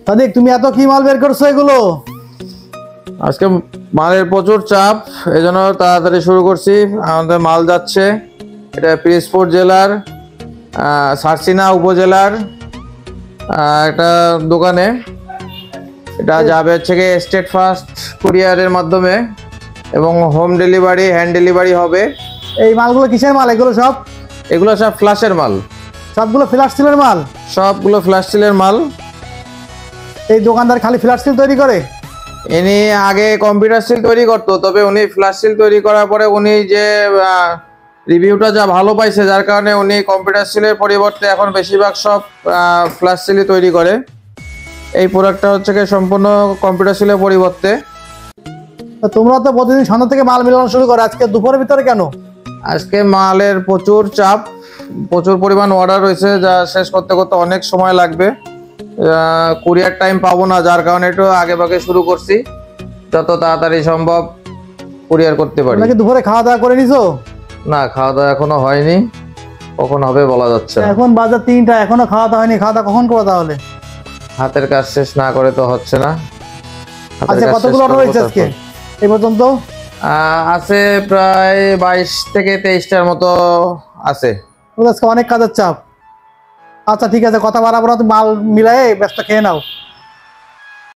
সাদিক, তুমি এত কি মাল বের করছো এগুলো? আজকে মালের প্রচুর চাপ, এজন্য তাড়াতাড়ি শুরু করছি। আমাদের মাল যাচ্ছে, এটা পিরোজপুর জেলার সারসিনা উপজেলার একটা দোকানে। এটা যাবে হচ্ছে গিয়ে স্টেট ফাস্ট কুরিয়ারের মাধ্যমে এবং হোম ডেলিভারি, হ্যান্ড ডেলিভারি হবে। এই মালগুলো কিসের মাল এগুলো সব? এগুলো সব ফ্ল্যাশের মাল। সবগুলো ফ্ল্যাশ সিলের মাল? সবগুলো ফ্ল্যাশ সিলের মাল। এই দোকানদার খালি ফ্ল্যাশ সিল তৈরি করে? ইনি আগে কম্পিউটার সিল তৈরি করতো, তবে উনি ফ্ল্যাশ সিল তৈরি করার পরে উনি যে রিভিউটা যা ভালো পাইছে, যার কারণে উনি কম্পিউটার সিলের পরিবর্তে এখন বেশিরভাগ সব ফ্ল্যাশ সিলই তৈরি করে। এই প্রোডাক্টটা হচ্ছে কি সম্পূর্ণ কম্পিউটার সিলের পরিবর্তে। তোমরা তো প্রতিদিন সন্ধ্যা থেকে মাল মেলানো শুরু করো, আজকে দুপুরের ভিতরে কেন? আজকে মালের প্রচুর চাপ, প্রচুর পরিমাণ অর্ডার রয়েছে, যা শেষ করতে করতে অনেক সময় লাগবে। কুরিয়ার টাইম পাবো না, যার কারণে একটু আগে ভাগে শুরু করছি, যত তাড়াতাড়ি সম্ভব কুরিয়ার করতে পারি। নাকি দুপুরে খাওয়া দাওয়া করে নিছো? না, খাওয়া দাওয়া এখনো হয়নি, কখন হবে বলা যাচ্ছে না। এখন বাজার 3টা, এখনো খাওয়া দাওয়া হয়নি। খাওয়া দাওয়া কখন করো তাহলে? হাতের কাজ শেষ না করে তো হচ্ছে না। আচ্ছা, কতগুলো অর্ডার হয়েছে আজকে এই পর্যন্ত? আছে প্রায় 22 থেকে 23টার মতো আছে। আজকে অনেক কাজের চাপ। আচ্ছা ঠিক আছে, কথা বাড়াবো না, তুমি মাল মিলাই ব্যস্ত খেয়ে নাও।